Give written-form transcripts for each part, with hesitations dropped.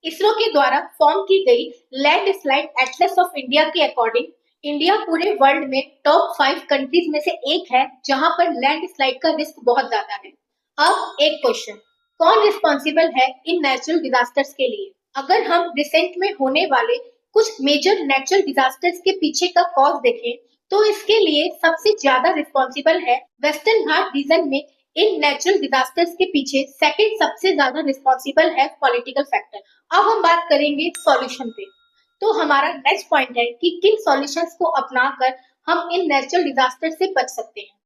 इसरो के द्वारा फॉर्म की गई लैंडस्लाइड एटलस ऑफ इंडिया के अकॉर्डिंग इंडिया पूरे वर्ल्ड में टॉप 5 कंट्रीज में से एक है जहां पर लैंडस्लाइड का रिस्क बहुत ज्यादा है। अब एक क्वेश्चन, कौन रिस्पॉन्सिबल है इन नेचुरल डिजास्टर्स के लिए? अगर हम रिसेंट में होने वाले कुछ मेजर नेचुरल डिजास्टर्स के पीछे का कॉज देखें तो इसके लिए सबसे ज्यादा रिस्पॉन्सिबल है वेस्टर्न घाट रीजन में। इन नेचुरल डिजास्टर्स के पीछे सेकंड सबसे ज्यादा रिस्पॉन्सिबल है पॉलिटिकल फैक्टर। अब हम बात करेंगे सॉल्यूशन पे। तो हमारा नेक्स्ट पॉइंट है कि किन सॉल्यूशंस को अपनाकर हम इन नेचुरल डिजास्टर से बच सकते हैं।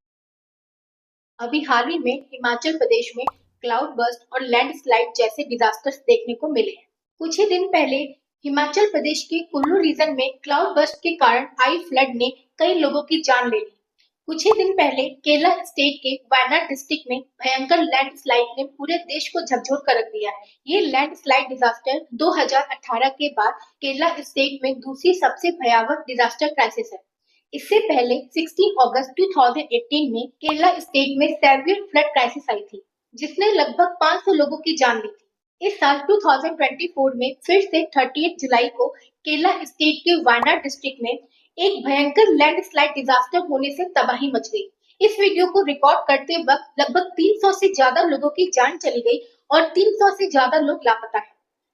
अभी हाल ही में हिमाचल प्रदेश में क्लाउड बर्स्ट और लैंडस्लाइड जैसे डिजास्टर्स देखने को मिले हैं। कुछ ही दिन पहले हिमाचल प्रदेश के कुल्लू रीजन में क्लाउड बर्स्ट के कारण आई फ्लड ने कई लोगों की जान ले ली। कुछ ही दिन पहले केरला स्टेट के वायनाड डिस्ट्रिक्ट में भयंकर लैंडस्लाइड ने पूरे देश को झकझोर कर रख दिया है। ये लैंडस्लाइड डिजास्टर 2018 के बाद केरला स्टेट में दूसरी सबसे भयावह डिजास्टर क्राइसिस है। इससे पहले 16 अगस्त 2018 में केरला स्टेट में सेवियर फ्लड क्राइसिस आई थी, जिसने लगभग 500 लोगों की जान ली थी। इस साल 2024 में फिर से 30 जुलाई को केरला स्टेट के वायनाड डिस्ट्रिक्ट में एक भयंकर लैंडस्लाइड डिजास्टर होने से तबाही मच गई। इस वीडियो को रिकॉर्ड करते वक्त लगभग 300 से ज्यादा लोगों की जान चली गई और 300 से ज्यादा लोग लापता हैं।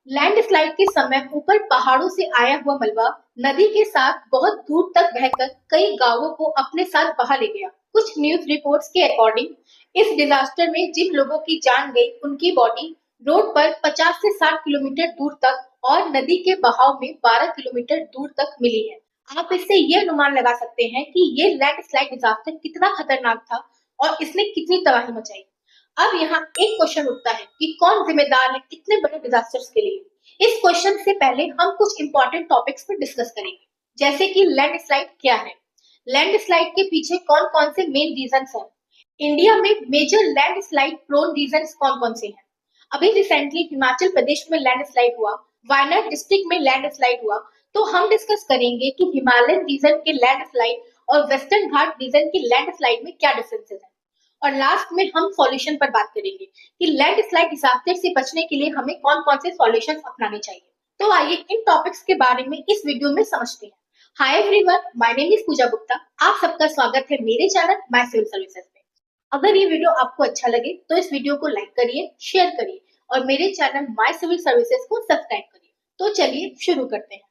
लैंडस्लाइड के समय ऊपर पहाड़ों से आया हुआ मलबा नदी के साथ बहुत दूर तक बहकर कई गांवों को अपने साथ बहा ले गया। कुछ न्यूज रिपोर्ट्स के अकॉर्डिंग इस डिजास्टर में जिन लोगों की जान गई उनकी बॉडी रोड पर 50 से 60 किलोमीटर दूर तक और नदी के बहाव में 12 किलोमीटर दूर तक मिली है। आप इससे ये अनुमान लगा सकते हैं कि ये लैंडस्लाइड डिजास्टर कितना खतरनाक था और इसने कितनी तबाही मचाई। अब यहाँ एक क्वेश्चन उठता है कि कौन जिम्मेदार है इतने बड़े डिजास्टर्स के लिए। इस क्वेश्चन से पहले हम कुछ इंपॉर्टेंट टॉपिक्स पर डिस्कस करेंगे, जैसे कि लैंडस्लाइड क्या है, लैंडस्लाइड के पीछे कौन कौन से मेन रीजंस हैं, इंडिया में मेजर लैंडस्लाइड प्रोन रीजंस कौन कौन से हैं। अभी रिसेंटली हिमाचल प्रदेश में लैंडस्लाइड हुआ, वायनाड डिस्ट्रिक्ट में लैंडस्लाइड हुआ, तो हम डिस्कस करेंगे कि हिमालयन रीजन के लैंडस्लाइड और वेस्टर्न घाट रीजन की लैंडस्लाइड में क्या डिफरेंसेस हैं। और लास्ट में हम सॉल्यूशन पर बात करेंगे कि लैंडस्लाइड डिजास्टर से बचने के लिए हमें कौन कौन से सॉल्यूशंस अपनाने चाहिए। तो आइए इन टॉपिक्स के बारे में इस वीडियो में समझते हैं। Hi everyone, my name is Pooja Gupta. आप सबका स्वागत है मेरे चैनल माय सिविल सर्विसेज में। अगर ये वीडियो आपको अच्छा लगे तो इस वीडियो को लाइक करिए, शेयर करिए और मेरे चैनल माय सिविल सर्विसेज को सब्सक्राइब करिए। तो चलिए शुरू करते हैं।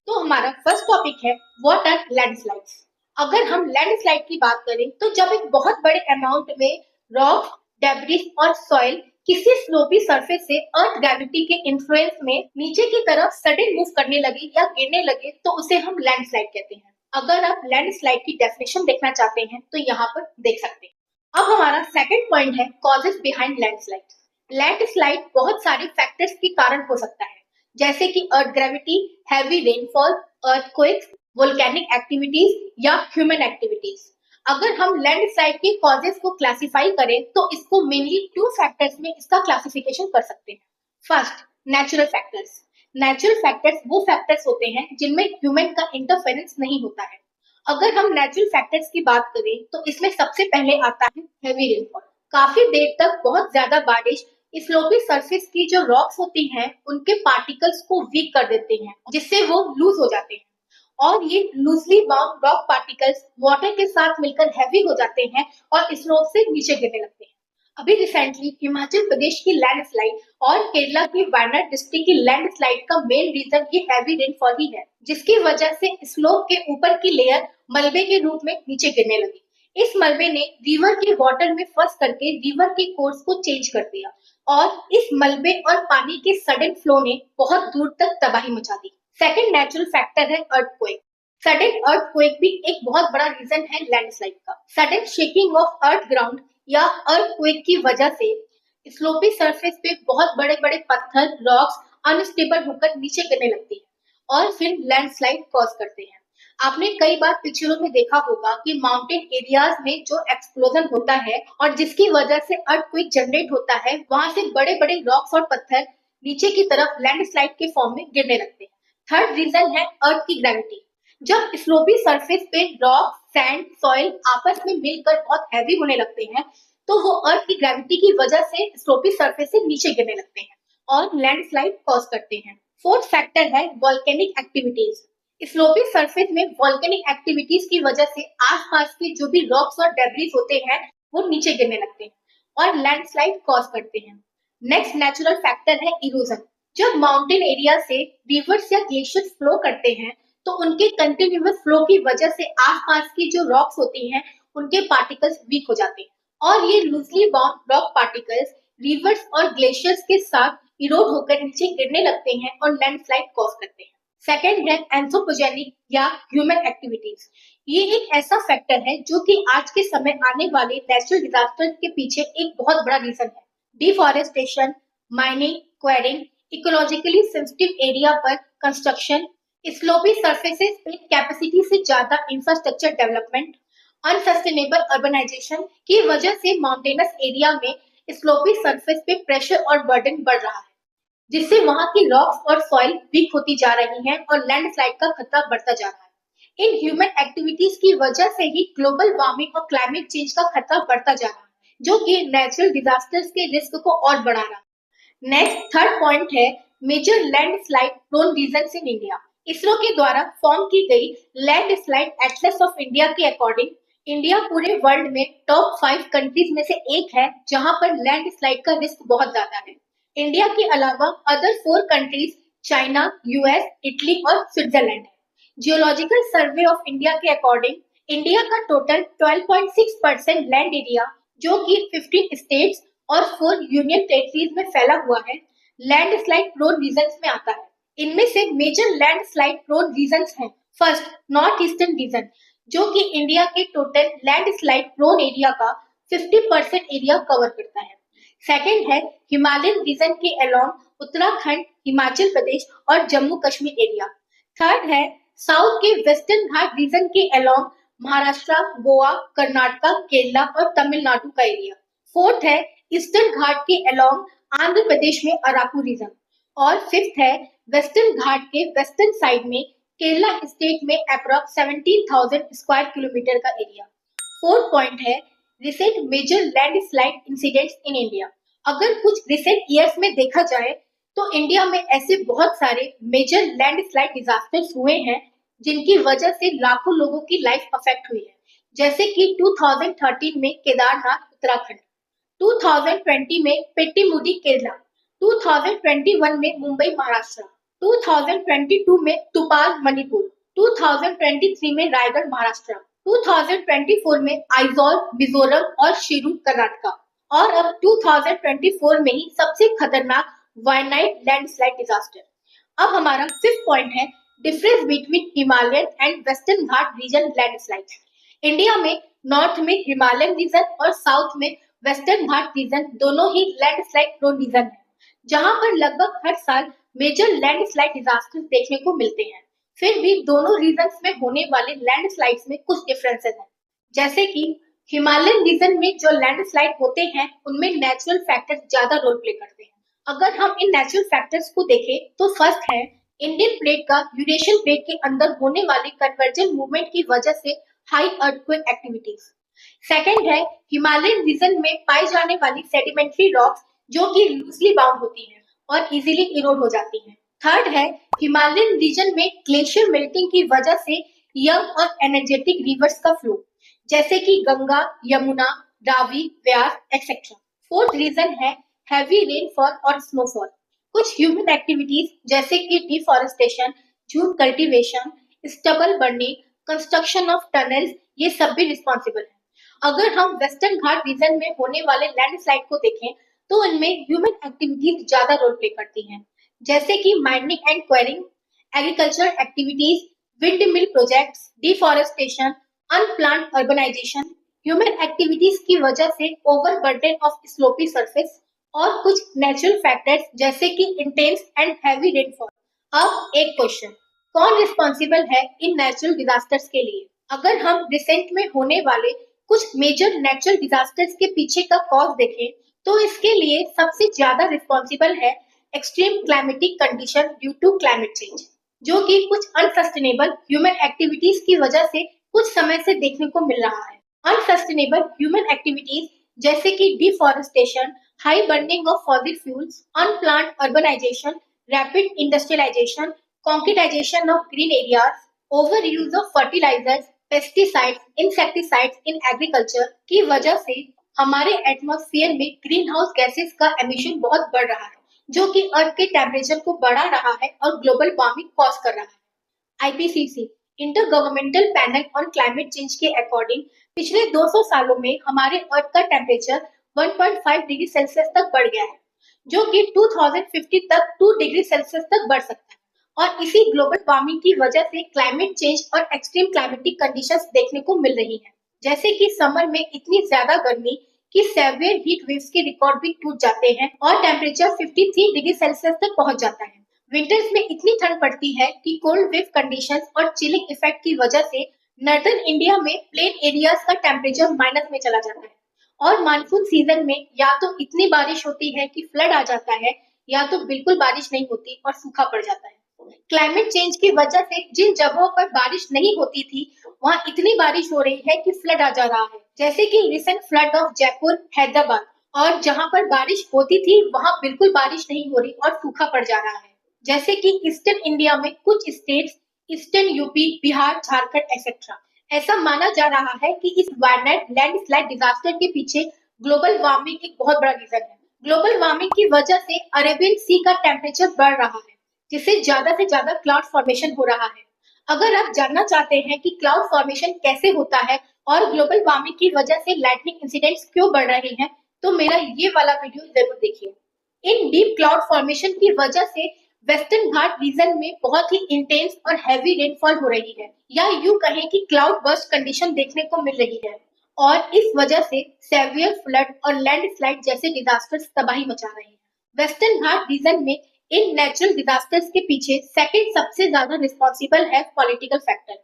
तो हमारा फर्स्ट टॉपिक है व्हाट आर लैंडस्लाइड्स। अगर हम लैंडस्लाइड की बात करें तो जब एक बहुत बड़े अमाउंट में रॉक, डेब्रिस और सॉइल किसी स्लोपी सरफेस से अर्थ ग्रेविटी के इन्फ्लुएंस में नीचे की तरफ सडन मूव करने लगे या गिरने लगे तो उसे हम लैंडस्लाइड कहते हैं। अगर आप लैंडस्लाइड की डेफिनेशन देखना चाहते हैं तो यहाँ पर देख सकते हैं। अब हमारा सेकंड पॉइंट है कॉजेस बिहाइंड लैंडस्लाइड। लैंडस्लाइड बहुत सारे फैक्टर्स के कारण हो सकता है, जैसे कि earth gravity, heavy rainfall, earthquakes, volcanic activities या ह्यूमन एक्टिविटीज। अगर हम लैंडस्लाइड के कॉजेस को क्लासिफाई करें तो इसको मेनली 2 फैक्टर्स में इसका क्लासिफिकेशन कर सकते हैं। First, natural factors. Natural factors वो फैक्टर्स होते हैं जिनमें ह्यूमन का इंटरफेरेंस नहीं होता है। अगर हम नेचुरल फैक्टर्स की बात करें तो इसमें सबसे पहले आता है हैवी रेनफॉल। काफी देर तक बहुत ज्यादा बारिश स्लोपी सरफेस की जो रॉक्स होती हैं उनके पार्टिकल्स को वीक कर देते हैं, जिससे वो लूज हो जाते हैं और ये loosely bound rock particles water के साथ मिलकर हैवी हो जाते हैं और स्लोप से नीचे गिरने लगते हैं। अभी रिसेंटली हिमाचल प्रदेश की लैंडस्लाइड और केरला की वायनाड डिस्ट्रिक्ट की लैंडस्लाइड का मेन रीजन ये हैवी रेनफॉल ही है, जिसकी वजह से स्लोप के ऊपर की लेयर मलबे के रूप में नीचे गिरने लगी। इस मलबे ने रिवर के वाटर में फंस करके रिवर के कोर्स को चेंज कर दिया और इस मलबे और पानी के सडन फ्लो ने बहुत दूर तक तबाही मचा दी। सेकंड नेचुरल फैक्टर है अर्थक्वेक। सडन अर्थक्वेक भी एक बहुत बड़ा रीजन है लैंडस्लाइड का। Sudden shaking of earth ground या अर्थक्वेक की वजह से स्लोपी सरफेस पे बहुत बड़े बड़े पत्थर, रॉक्स अनस्टेबल होकर नीचे गिरने लगती है और फिर लैंडस्लाइड कॉज करते हैं। आपने कई बार पिक्चरों में देखा होगा कि माउंटेन एरियाज में जो एक्सप्लोजन होता है और जिसकी वजह से अर्थक्वेक जनरेट होता है, वहां से बड़े बड़े रॉक्स और पत्थर नीचे की तरफ लैंडस्लाइड के फॉर्म में गिरने लगते हैं। थर्ड रीजन है अर्थ की ग्रेविटी। जब स्लोपी सरफेस पे रॉक, सैंड, सॉइल आपस में मिलकर बहुत हैवी होने लगते हैं तो वो अर्थ की ग्रेविटी की वजह से स्लोपी सरफेस से नीचे गिरने लगते हैं और लैंडस्लाइड कॉज करते हैं। फोर्थ फैक्टर है वॉल्केनिक एक्टिविटीज। स्लोपी सरफेस में वॉल्केनिक एक्टिविटीज की वजह से आसपास के जो भी रॉक्स और डेब्रिस होते हैं वो नीचे गिरने लगते हैं और लैंडस्लाइड कॉज करते हैं। नेक्स्ट नेचुरल फैक्टर है इरोजन। जब माउंटेन एरिया से रिवर्स या ग्लेशियर्स फ्लो करते हैं तो उनके कंटिन्यूअस फ्लो की वजह से आसपास की जो रॉक्स होती हैं उनके पार्टिकल्स वीक हो जाते हैं और ये loosely bound rock particles reverse और ग्लेशियर्स के साथ इरोड होकर नीचे गिरने लगते हैं और लैंडस्लाइड कॉज करते हैं। सेकेंड है एंथ्रोपोजेनिक या ह्यूमन एक्टिविटीज। ये एक ऐसा फैक्टर है जो कि आज के समय आने वाले नेचुरल डिजास्टर्स के पीछे एक बहुत बड़ा रीजन है। Deforestation, mining, quarrying, ecologically sensitive area पर कंस्ट्रक्शन, स्लोपी सरफेसेस पे कैपेसिटी से ज्यादा इंफ्रास्ट्रक्चर डेवलपमेंट, अनसस्टेनेबल अर्बनाइजेशन की वजह से माउंटेनस एरिया में स्लोपी सरफेस पे प्रेशर और बर्डन बढ़ रहा है, जिससे वहां की रॉक्स और सॉइल वीक होती जा रही हैं और लैंडस्लाइड का खतरा बढ़ता जा रहा है। इन ह्यूमन एक्टिविटीज की वजह से ही ग्लोबल वार्मिंग और क्लाइमेट चेंज का खतरा बढ़ता जा रहा है, जो कि नेचुरल डिजास्टर्स के रिस्क को और बढ़ा रहा है। नेक्स्ट थर्ड पॉइंट है major landslide prone regions in India. ISRO के द्वारा फॉर्म की गई लैंडस्लाइड एटलस ऑफ इंडिया के अकॉर्डिंग इंडिया पूरे वर्ल्ड में टॉप 5 कंट्रीज में से एक है जहां पर लैंडस्लाइड का रिस्क बहुत ज्यादा है। इंडिया के अलावा other 4 countries China, US, Italy और स्विट्जरलैंड है। जियोलॉजिकल सर्वे ऑफ इंडिया के अकॉर्डिंग इंडिया का टोटल 12.6% लैंड एरिया, जो कि 15 स्टेट्स और 4 यूनियन टेरिटरीज में फैला हुआ है, लैंडस्लाइड प्रोन रीजन्स में आता है। इनमें से मेजर लैंडस्लाइड प्रोन रीजन्स हैं। फर्स्ट, नॉर्थ ईस्टर्न रीजन, जो कि इंडिया के टोटल लैंडस्लाइड प्रोन एरिया का 50% एरिया कवर करता है। सेकेंड है हिमालयन रीजन के अलोंग उत्तराखंड, हिमाचल प्रदेश और जम्मू कश्मीर एरिया। थर्ड है साउथ के वेस्टर्न घाट रीजन के अलोंग महाराष्ट्र, गोवा, कर्नाटका, केरला और तमिलनाडु का एरिया। फोर्थ है ईस्टर्न घाट के अलोंग आंध्र प्रदेश में अराकू रीजन। और फिफ्थ है वेस्टर्न घाट के वेस्टर्न साइड में केरला स्टेट में अप्रॉक्स 17,000 स्क्वायर किलोमीटर का एरिया। फोर्थ पॉइंट है recent major landslide incidents in India. अगर कुछ रिसेंट ईयर्स में देखा जाए तो इंडिया में ऐसे बहुत सारे मेजर लैंडस्लाइड डिजास्टर्स हुए हैं जिनकी वजह से लाखों लोगों की लाइफ अफेक्ट हुई है, जैसे कि 2013 में केदारनाथ उत्तराखंड, 2020 में पेट्टीमुडी केरला, 2021 में मुंबई महाराष्ट्र, 2022 में तुपाल मणिपुर, 2023 में रायगढ़ महाराष्ट्र, 2024 में आइजॉल मिजोरम और शिरू कर्नाटका और अब 2024 में ही सबसे खतरनाक वायनाड लैंडस्लाइड डिजास्टर। अब हमारा फिफ्थ पॉइंट है difference between Himalayan and western Ghat region landslide. India में नॉर्थ में हिमालयन रीजन और साउथ में वेस्टर्न घाट रीजन दोनों ही लैंडस्लाइड प्रोन रीजन है, जहां पर लगभग हर साल मेजर लैंडस्लाइड डिजास्टर देखने को मिलते हैं। फिर भी दोनों रीजन्स में होने वाले लैंडस्लाइड्स में कुछ डिफरेंसेस हैं, जैसे कि हिमालयन रीजन में जो लैंडस्लाइड होते हैं उनमें नेचुरल फैक्टर्स ज्यादा रोल प्ले करते हैं। अगर हम इन नेचुरल फैक्टर्स को देखें तो फर्स्ट है इंडियन प्लेट का यूरेशियन प्लेट के अंदर होने वाली कन्वर्जन मूवमेंट की वजह से हाई अर्थक्वेक एक्टिविटीज। सेकेंड है हिमालयन रीजन में पाई जाने वाली सेडिमेंट्री रॉक्स जो कि लूजली बाउंड होती हैं और इजीली इरोड हो जाती हैं। थर्ड है हिमालयन रीजन में ग्लेशियर मेल्टिंग की वजह से यंग और एनर्जेटिक रिवर्स का फ्लो, जैसे कि गंगा, यमुना, रावी, व्यास एक्सेट्रा। फोर्थ रीजन है हैवी रेनफॉल और स्नोफॉल। कुछ ह्यूमन एक्टिविटीज जैसे कि deforestation, jute cultivation, stubble burning, construction of tunnels, ये सब भी रिस्पॉन्सिबल है। अगर हम वेस्टर्न घाट रीजन में होने वाले लैंडस्लाइड को देखें तो इनमें ह्यूमन एक्टिविटीज ज्यादा रोल प्ले करती हैं, जैसे कि mining and quarrying, agriculture activities, wind mill projects, deforestation, unplanned urbanisation, human activities की वजह से ओवरबर्डन ऑफ स्लोपी सरफेस और कुछ नेचुरल फैक्टर्स जैसे कि इंटेंस एंड हैवी रेनफॉल। अब एक क्वेश्चन, कौन रिस्पॉन्सिबल है इन नेचुरल डिजास्टर्स के लिए? अगर हम रिसेंट में होने वाले कुछ मेजर नेचुरल डिजास्टर्स के पीछे का कॉज देखें तो इसके लिए सबसे ज्यादा रिस्पॉन्सिबल है extreme climatic condition due to climate change, जो कि कुछ अनसस्टेनेबल ह्यूमन एक्टिविटीज की वजह से कुछ समय से देखने को मिल रहा है। अनसस्टेनेबल ह्यूमन एक्टिविटीज जैसे कि deforestation, high burning of fossil fuels, unplanned urbanization, rapid industrialization, concretization of green areas, overuse of fertilizers, pesticides, insecticides in agriculture की वजह से हमारे एटमॉस्फेयर में ग्रीन हाउस गैसेस का एमिशन बहुत बढ़ रहा है, जो कि अर्थ के टेम्परेचर को बढ़ा रहा है और ग्लोबल वार्मिंग कॉज कर रहा है। IPCC inter governmental panel on climate change के अकॉर्डिंग पिछले 200 सालों में हमारे अर्थ का टेम्परेचर 1.5 डिग्री सेल्सियस तक बढ़ गया है, जो कि 2050 तक 2 डिग्री सेल्सियस तक बढ़ सकता है। और इसी ग्लोबल वार्मिंग की वजह से क्लाइमेट चेंज और एक्सट्रीम क्लाइमेटिक कंडीशंस देखने को मिल रही हैं, जैसे कि समर में इतनी ज्यादा गर्मी कि सेवियर हीट वेव्स के रिकॉर्ड भी टूट जाते हैं और टेम्परेचर 53 डिग्री सेल्सियस तक पहुंच जाता है। विंटर्स में इतनी ठंड पड़ती है कि कोल्ड वेव कंडीशंस और चिलिंग इफेक्ट की वजह से नॉर्दर्न इंडिया में प्लेन एरियाज का टेम्परेचर माइनस में चला जाता है। और मानसून सीजन में या तो इतनी बारिश होती है कि फ्लड आ जाता है, या तो बिल्कुल बारिश नहीं होती और सूखा पड़ जाता है। क्लाइमेट चेंज की वजह से जिन जगहों पर बारिश नहीं होती थी, वहां इतनी बारिश हो रही है कि फ्लड आ जा रहा है, जैसे कि recent flood of Jaipur, Hyderabad. और जहां पर बारिश होती थी वहां बिल्कुल बारिश नहीं हो रही और सूखा पड़ जा रहा है, जैसे कि ईस्टर्न इंडिया में कुछ states, eastern UP, Bihar, Jharkhand etcetera. ऐसा माना जा रहा है कि इस वायनाड लैंडस्लाइड डिजास्टर के पीछे ग्लोबल वार्मिंग एक बहुत बड़ा रीजन है। ग्लोबल वार्मिंग की वजह से अरेबियन सी का टेम्परेचर बढ़ रहा है, जिससे ज्यादा से ज्यादा क्लाउड फॉर्मेशन हो रहा है। अगर आप जानना चाहते हैं कि क्लाउड फॉर्मेशन कैसे होता है और ग्लोबल वार्मिंग की वजह से लाइटनिंग इंसिडेंट्स क्यों बढ़ रहे हैं, तो मेरा ये वाला वीडियो जरूर देखिए। इन डीप क्लाउड फॉर्मेशन की वजह से वेस्टर्न घाट रीजन में बहुत ही इंटेंस और हैवी रेनफॉल हो रही है, या यूं कहें कि क्लाउड बर्स्ट कंडीशन देखने को मिल रही है। और इस वजह से सेवियर फ्लड और लैंडस्लाइड जैसे डिजास्टर्स तबाही मचा रहे हैं। वेस्टर्न घाट रीजन में इन नेचुरल डिजास्टर्स के पीछे सेकंड सबसे ज्यादा रिस्पॉन्सिबल है पॉलिटिकल फैक्टर।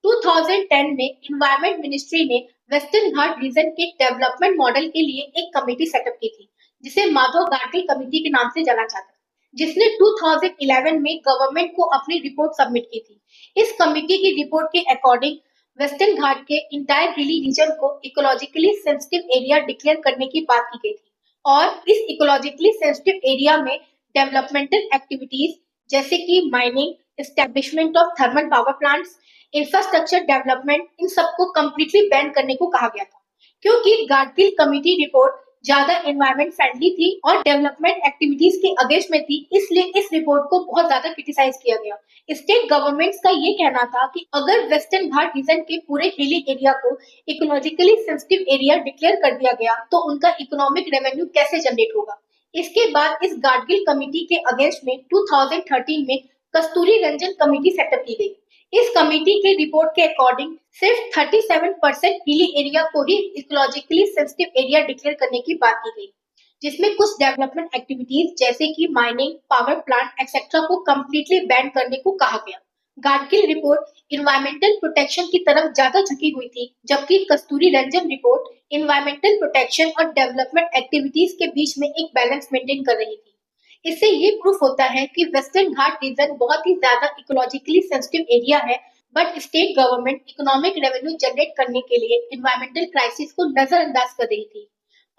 2010 में इन्वायरमेंट मिनिस्ट्री ने वेस्टर्न घाट रीजन के डेवलपमेंट मॉडल के लिए एक कमेटी सेटअप की थी, जिसे माधव गाडगिल कमेटी के नाम से जाना जाता है, जिसने 2011 में गवर्नमेंट को अपनी रिपोर्ट सबमिट की थी। इस कमेटी की रिपोर्ट के अकॉर्डिंग वेस्टर्न घाट के इंटायर हिली रीजन को इकोलॉजिकली सेंसिटिव एरिया डिक्लेयर करने की बात की गई थी। और इस इकोलॉजिकली सेंसिटिव एरिया में डेवलपमेंटल एक्टिविटीज जैसे कि mining, establishment of thermal power plants, infrastructure development, इन सबको कंप्लीटली बैन करने को कहा गया था, क्योंकि गाडगिल कमेटी रिपोर्ट ज्यादा एनवायरमेंट फ्रेंडली थी और डेवलपमेंट एक्टिविटीज के अगेंस्ट में थी, इसलिए इस रिपोर्ट को बहुत ज्यादा क्रिटिसाइज किया गया। स्टेट गवर्नमेंट्स का ये कहना था कि अगर वेस्टर्न घाट रीजन के पूरे हिली एरिया को इकोलॉजिकली सेंसिटिव एरिया डिक्लेयर कर दिया गया तो उनका इकोनॉमिक रेवेन्यू कैसे जनरेट होगा। इसके बाद इस गाडगिल कमेटी के अगेंस्ट में 2013 में कस्तूरी रंजन कमेटी सेटअप की गई। इस कमेटी के रिपोर्ट के अकॉर्डिंग सिर्फ 37% हिली एरिया को ही इकोलॉजिकली सेंसिटिव एरिया डिक्लेयर करने की बात की गई, जिसमें कुछ डेवलपमेंट एक्टिविटीज जैसे कि माइनिंग, पावर प्लांट एक्सेट्रा को कंप्लीटली बैन करने को कहा गया। गाडगिल रिपोर्ट इन्वायरमेंटल प्रोटेक्शन की तरफ ज्यादा झुकी हुई थी, जबकि कस्तूरी रंजन रिपोर्ट इन्वायरमेंटल प्रोटेक्शन और डेवलपमेंट एक्टिविटीज के बीच में एक बैलेंस मेंटेन कर रही थी। इससे ये प्रूफ होता है कि वेस्टर्न घाट रीजन बहुत ही ज्यादा इकोलॉजिकली सेंसिटिव एरिया है, but state government economic revenue generate करने के लिए इन्वायरमेंटल क्राइसिस को नजरअंदाज कर रही थी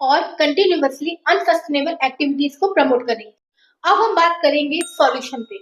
और कंटिन्यूअसली अनसस्टेनेबल एक्टिविटीज को प्रमोट कर रही थी। अब हम बात करेंगे सॉल्यूशन पे।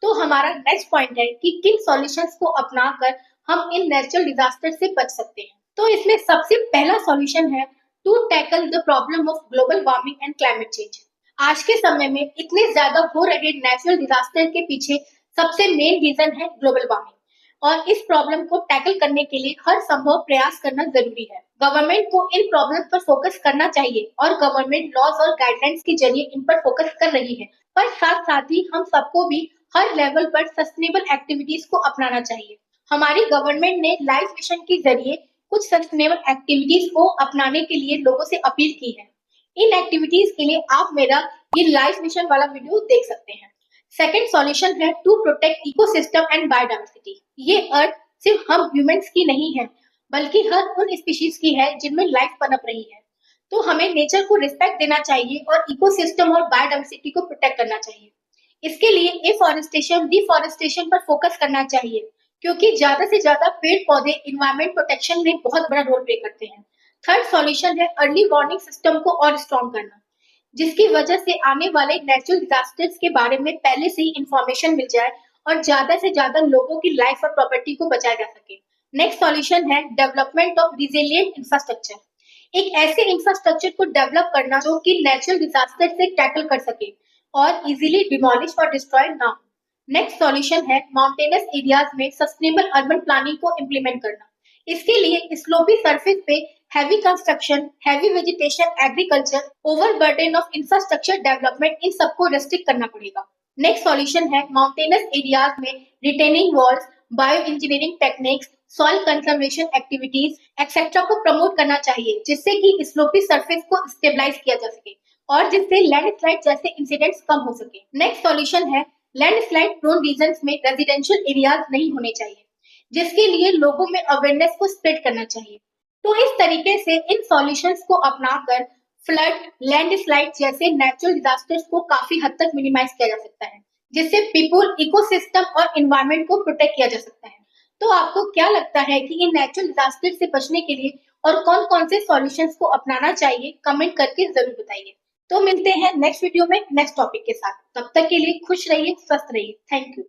तो हमारा नेक्स्ट पॉइंट है कि किन सॉल्यूशंस को अपनाकर हम इन नेचुरल डिजास्टर से बच सकते हैं। तो इसमें सबसे पहला सॉल्यूशन है to tackle the problem of global warming and climate change. आज के समय में इतने ज्यादा हो रहे नेचुरल डिजास्टर के पीछे सबसे मेन रीजन है ग्लोबल वार्मिंग, और इस प्रॉब्लम को टैकल करने के लिए हर संभव प्रयास करना जरूरी है। गवर्नमेंट को इन प्रॉब्लम पर फोकस करना चाहिए और गवर्नमेंट लॉज और गाइडलाइंस के जरिए इन पर फोकस कर रही है, पर साथ साथ ही हम सबको भी हर लेवल पर सस्टेनेबल एक्टिविटीज को अपनाना चाहिए। हमारी गवर्नमेंट ने लाइफ मिशन के जरिए कुछ सस्टेनेबल एक्टिविटीज को अपनाने के लिए लोगों से अपील की है। इन एक्टिविटीज के लिए आप मेरा ये लाइफ मिशन वाला वीडियो देख सकते हैं। सेकेंड सॉल्यूशन है to protect ecosystem and biodiversity. ये अर्थ सिर्फ हम ह्यूमंस की नहीं है, बल्कि हर उन स्पीशीज की है जिनमें लाइफ पनप रही है। तो हमें नेचर को रिस्पेक्ट देना चाहिए और इकोसिस्टम और बायोडाइवर्सिटी को प्रोटेक्ट करना चाहिए। इसके लिए एफॉरेस्टेशन, डिफॉरेस्टेशन पर फोकस करना चाहिए, क्योंकि ज्यादा से ज्यादा पेड़ पौधे इन्वायरमेंट प्रोटेक्शन में बहुत बड़ा रोल प्ले करते हैं। थर्ड सॉल्यूशन है अर्ली वार्निंग सिस्टम को और स्ट्रॉन्ग करना। जिसकी वजह से आने वाले नेचुरल डिजास्टर्स के बारे में पहले से ही इंफॉर्मेशन मिल जाए और ज्यादा से ज्यादा लोगों की लाइफ और प्रॉपर्टी को बचाया जा सके। नेक्स्ट सॉल्यूशन है डेवलपमेंट ऑफ रिजिलिएंट इंफ्रास्ट्रक्चर। एक ऐसे इंफ्रास्ट्रक्चर को डेवलप करना जो कि नेचुरल डिजास्टर से टैकल कर सके और इजीली डिमोलिश और डिस्ट्रॉय ना हो। नेक्स्ट सॉल्यूशन है माउंटेनस एरियाज में सस्टेनेबल अर्बन प्लानिंग को इम्प्लीमेंट करना। इसके लिए स्लोपी सरफेस पे heavy construction, heavy vegetation, agriculture, overburden of infrastructure development, इन सबको रेस्ट्रिक्ट करना पड़ेगा। नेक्स्ट सॉल्यूशन है माउंटेनस एरियाज में retaining walls, bio engineering techniques, soil conservation activities etcetera को प्रमोट करना चाहिए, जिससे कि स्लोपी सरफेस को स्टेबलाइज किया जा सके और जिससे लैंडस्लाइड जैसे इंसिडेंट्स कम हो सके। नेक्स्ट सॉल्यूशन है लैंडस्लाइड प्रोन रीजन्स में रेजिडेंशियल एरियाज नहीं होने चाहिए, जिसके लिए लोगों में अवेयरनेस को स्प्रेड करना चाहिए। तो इस तरीके से इन सॉल्यूशंस को अपनाकर फ्लड, लैंडस्लाइड जैसे नेचुरल डिजास्टर्स को काफी हद तक मिनिमाइज किया जा सकता है, जिससे पीपल, इकोसिस्टम और एनवायरनमेंट को प्रोटेक्ट किया जा सकता है। तो आपको क्या लगता है कि इन नेचुरल डिजास्टर से बचने के लिए और कौन-कौन से सॉल्यूशंस को अपनाना चाहिए? कमेंट करके जरूर बताइए। तो मिलते हैं नेक्स्ट वीडियो में नेक्स्ट टॉपिक के साथ। तब तक के लिए खुश रहिए, स्वस्थ रहिए। Thank you.